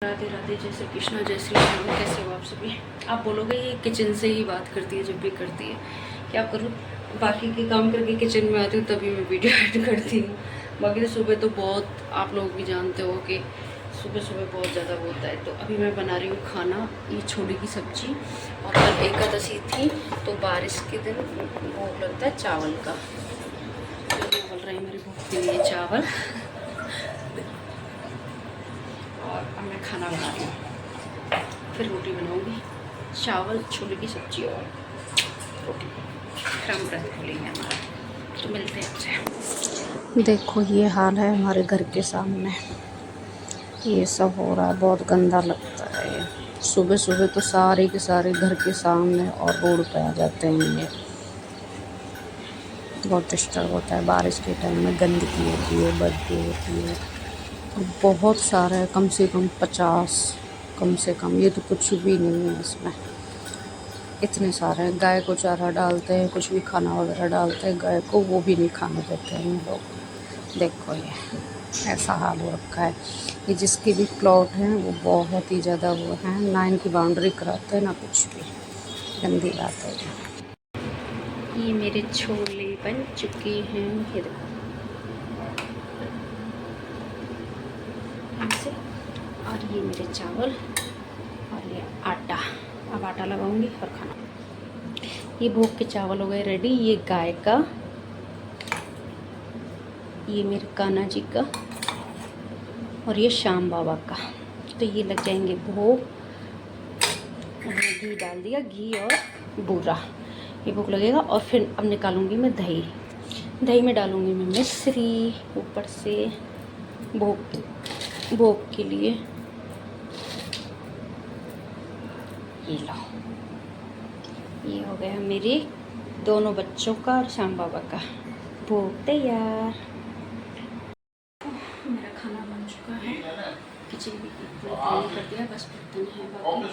राधे राधे, जय श्री कृष्णा, जय श्री राम। कैसे हो आप सभी? आप बोलोगे ये किचन से ही बात करती है, जब भी करती है। क्या करूँ, बाकी के काम करके किचन में आती हूँ तभी मैं वीडियो एड करती हूँ। बाकी तो सुबह तो बहुत, आप लोग भी जानते हो कि सुबह सुबह बहुत ज़्यादा होता है। तो अभी मैं बना रही हूँ खाना, ये छोले की सब्ज़ी। और कल एकादशी थी तो बारिश के दिन भोग लगता है चावल का। तो बोल रहे हैं मेरी भूख के लिए चावल। और अब मैं खाना बना रही हूँ, फिर रोटी बनाऊंगी। चावल, छोले की सब्ज़ी और रोटी। फिर हम व्रत खोलेंगे हमारा। तो मिलते हैं आपसे। देखो ये हाल है हमारे घर के सामने, ये सब हो रहा है। बहुत गंदा लगता है ये। सुबह सुबह तो सारे के सारे घर के सामने और रोड पे आ जाते हैं। ये बहुत डिस्टर्ब होता है। बारिश के टाइम में गंदगी होती है, बदबू होती है। बहुत सारा है, कम से कम 50, कम से कम। ये तो कुछ भी नहीं है इसमें, इतने सारे हैं। गाय को चारा डालते हैं, कुछ भी खाना वगैरह डालते हैं गाय को, वो भी नहीं खाने देते हैं ये लोग। देखो ये ऐसा हाल हो रखा है। ये जिसके भी प्लॉट हैं वो बहुत ही ज़्यादा वो हैं, ना इनकी बाउंड्री कराते हैं ना कुछ भी। गंदी बात है ये मेरे छोले बन चुके हैं, ये देखो ऐसे। और ये मेरे चावल और ये आटा। अब आटा लगाऊंगी और खाना। ये भोग के चावल हो गए रेडी। ये गाय का, ये मेरे कान्हा जी का, और ये श्याम बाबा का। तो ये लग जाएंगे भोग। मैंने घी डाल दिया, घी और बूरा, ये भोग लगेगा। और फिर अब निकालूंगी मैं दही। दही में डालूंगी मैं मिश्री ऊपर से, भोग के लिए। ये लो, ये हो गया मेरे दोनों बच्चों का और श्याम बाबा का भोग तैयार। मेरा खाना बन चुका है, किचन भी क्लीन कर दिया, बस बर्तन है बाकी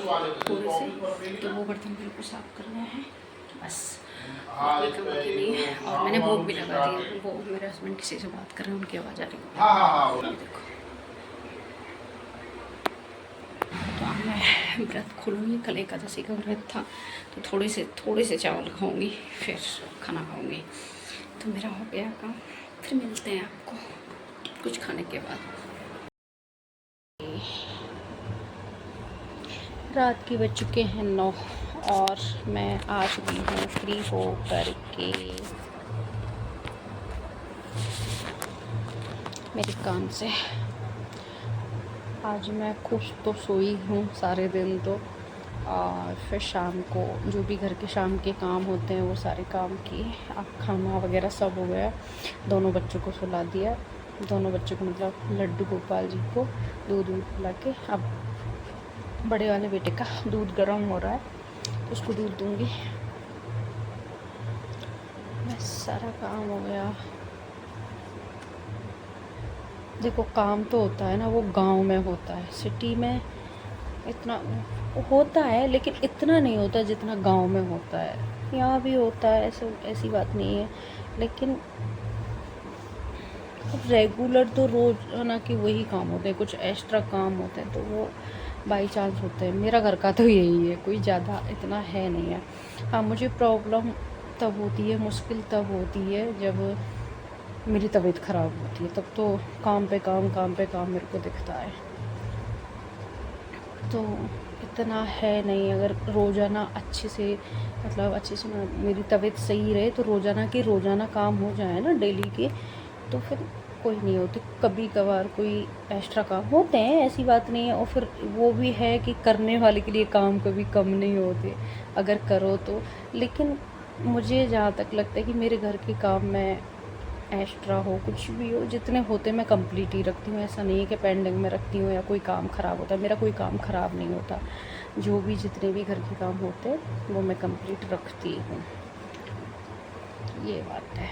थोड़े से, तो वो बर्तन बिल्कुल साफ करने हैं बस, कोई काम बाकी नहीं है। और मैंने भोग भी लगा दिया। वो मेरे हस्बैंड किसी से बात कर रहे हैं, उनकी आवाज़ आ रही है। देखो, तो अब मैं व्रत खोलूँगी। कल एकादशी का व्रत था तो थोड़े से चावल खाऊंगी, फिर खाना खाऊंगी। तो मेरा हो गया काम। फिर मिलते हैं आपको कुछ खाने के बाद। रात के बज चुके हैं 9 और मैं आ चुकी हूँ फ्री हो करके मेरे काम से। आज मैं खुश तो सोई हूँ सारे दिन तो, और फिर शाम को जो भी घर के शाम के काम होते हैं वो सारे काम किए। अब खाना वगैरह सब हो गया। दोनों बच्चों को सुला दिया, दोनों बच्चों को मतलब लड्डू गोपाल जी को दूध पिला के। अब बड़े वाले बेटे का दूध गर्म हो रहा है तो उसको दूध दूँगी। बस सारा काम हो गया। देखो काम तो होता है ना, वो गांव में होता है, सिटी में इतना होता है लेकिन इतना नहीं होता जितना गांव में होता है। यहाँ भी होता है, ऐसी बात नहीं है, लेकिन रेगुलर तो रोज़ाना के वही काम होते हैं। कुछ एक्स्ट्रा काम होते हैं तो वो बाई चांस होते हैं। मेरा घर का तो यही है, कोई ज़्यादा इतना है नहीं है। हाँ, मुझे प्रॉब्लम तब होती है, मुश्किल तब होती है जब मेरी तबीयत ख़राब होती है, तब तो काम पे काम मेरे को दिखता है। तो इतना है नहीं। अगर रोज़ाना अच्छे से मेरी तबीयत सही रहे तो रोज़ाना काम हो जाए ना डेली के, तो फिर कोई नहीं होती। कभी कभार कोई एक्स्ट्रा काम होते हैं, ऐसी बात नहीं है। और फिर वो भी है कि करने वाले के लिए काम कभी कम नहीं होते अगर करो तो। लेकिन मुझे जहाँ तक लगता है कि मेरे घर के काम में एक्स्ट्रा हो कुछ भी हो, जितने होते मैं कंप्लीट ही रखती हूँ। ऐसा नहीं है कि पेंडिंग में रखती हूँ या कोई काम ख़राब होता है। मेरा कोई काम ख़राब नहीं होता। जो भी जितने भी घर के काम होते हैं वो मैं कंप्लीट रखती हूँ, ये बात है।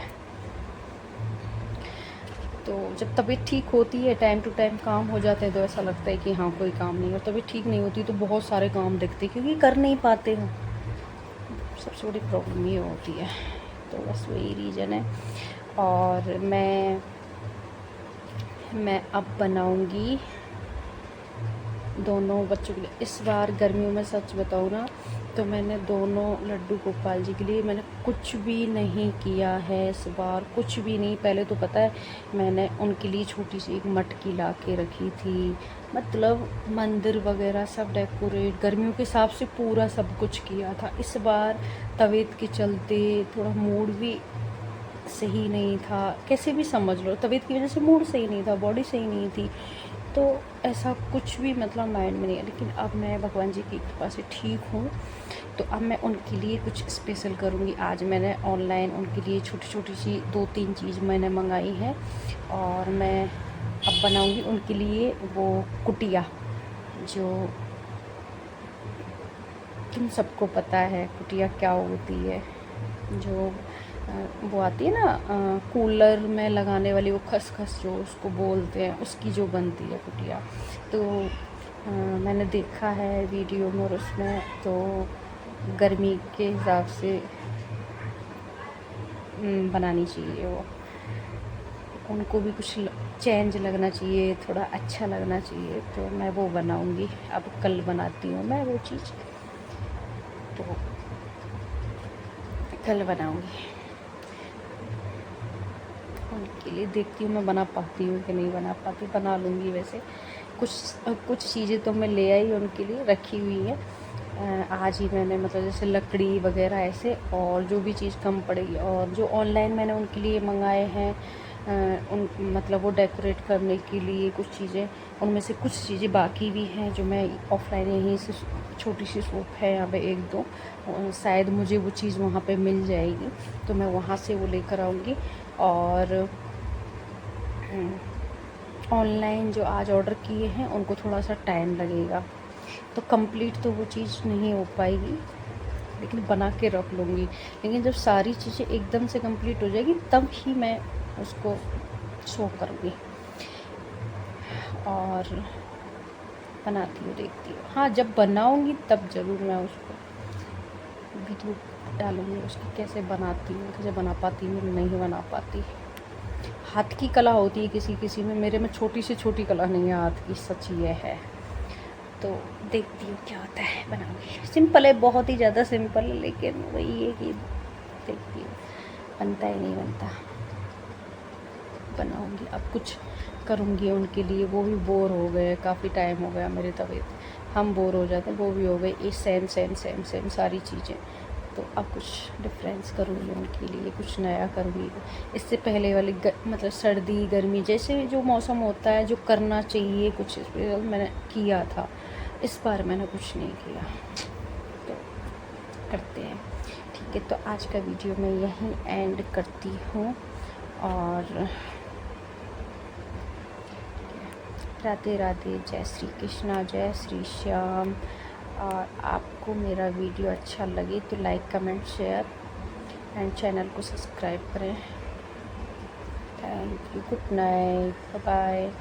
तो जब तबीयत ठीक होती है, टाइम टू टाइम काम हो जाते हैं, तो ऐसा लगता है कि हाँ कोई काम नहीं है। और तबीयत ठीक नहीं होती तो बहुत सारे काम दिखते हैं क्योंकि कर नहीं पाते हैं। सबसे बड़ी प्रॉब्लम ये होती है। तो बस वही रीज़न है। और मैं अब बनाऊंगी दोनों बच्चों के लिए। इस बार गर्मियों में सच बताऊँ ना, तो मैंने दोनों लड्डू गोपाल जी के लिए मैंने कुछ भी नहीं किया है इस बार, कुछ भी नहीं। पहले तो पता है मैंने उनके लिए छोटी सी एक मटकी ला के रखी थी, मतलब मंदिर वगैरह सब डेकोरेट गर्मियों के हिसाब से पूरा सब कुछ किया था। इस बार तबीयत के चलते थोड़ा मूड भी सही नहीं था, कैसे भी समझ लो, तबीयत की वजह से मूड सही नहीं था, बॉडी सही नहीं थी, तो ऐसा कुछ भी मतलब माइंड में नहीं है। लेकिन अब मैं भगवान जी की कृपा से ठीक हूँ, तो अब मैं उनके लिए कुछ स्पेशल करूँगी। आज मैंने ऑनलाइन उनके लिए छोटी छोटी सी 2-3 चीज़ मैंने मंगाई है, और मैं अब बनाऊँगी उनके लिए वो कुटिया, जो तुम सबको पता है कुटिया क्या होती है, जो वो आती है ना कूलर में लगाने वाली, वो खसखस जो उसको बोलते हैं, उसकी जो बनती है कुटिया। तो मैंने देखा है वीडियो में, और उसमें तो गर्मी के हिसाब से बनानी चाहिए वो, उनको भी कुछ चेंज लगना चाहिए, थोड़ा अच्छा लगना चाहिए, तो मैं वो बनाऊंगी। अब कल बनाती हूँ मैं वो चीज़, तो कल बनाऊंगी उनके लिए। देखती हूँ मैं बना पाती हूँ कि नहीं बना पाती, बना लूँगी। वैसे कुछ चीज़ें तो मैं ले आई उनके लिए, रखी हुई है। आज ही मैंने मतलब जैसे लकड़ी वगैरह ऐसे, और जो भी चीज़ कम पड़ेगी, और जो ऑनलाइन मैंने उनके लिए मंगाए हैं उन मतलब वो डेकोरेट करने के लिए कुछ चीज़ें, उनमें से कुछ चीज़ें बाकी भी हैं जो मैं ऑफ़लाइन यहीं से, छोटी सी शॉप है यहाँ पे 1-2, शायद मुझे वो चीज़ वहाँ पे मिल जाएगी, तो मैं वहाँ से वो लेकर आऊँगी। और ऑनलाइन जो आज ऑर्डर किए हैं उनको थोड़ा सा टाइम लगेगा, तो कंप्लीट तो वो चीज़ नहीं हो पाएगी, लेकिन बना के रख लूँगी। लेकिन जब सारी चीज़ें एकदम से कंप्लीट हो जाएगी तब ही मैं उसको शो करूँगी और बनाती हूँ, देखती हूँ। हाँ, जब बनाऊँगी तब ज़रूर मैं उसको वीडियो डालूँगी उसकी, कैसे बनाती हूँ, कैसे बना पाती हूँ, नहीं बना पाती। हाथ की कला होती है किसी किसी में, मेरे में छोटी से छोटी कला नहीं है हाथ की, सच ये है। तो देखती हूँ क्या होता है, बनाऊँगी। सिंपल है, बहुत ही ज़्यादा सिंपल है, लेकिन वही है कि देखती हूँ बनता है नहीं बनता, बनाऊँगी। अब कुछ करूँगी उनके लिए, वो भी बोर हो गए, काफ़ी टाइम हो गया मेरी तबीयत, हम बोर हो जाते हैं, वो भी हो गए, ये सेम सेम सेम सेम सारी चीज़ें। तो अब कुछ डिफरेंस करूँगी उनके लिए, कुछ नया करूँगी। इससे पहले वाली मतलब सर्दी गर्मी जैसे जो मौसम होता है, जो करना चाहिए कुछ मैंने किया था, इस बार मैंने कुछ नहीं किया, तो करते हैं। ठीक है, तो आज का वीडियो मैं यहीं एंड करती हूँ, और राधे राधे, जय श्री कृष्णा, जय श्री श्याम। और आपको मेरा वीडियो अच्छा लगे तो like comment share and channel को सब्सक्राइब करें। Thank you, good night, bye bye.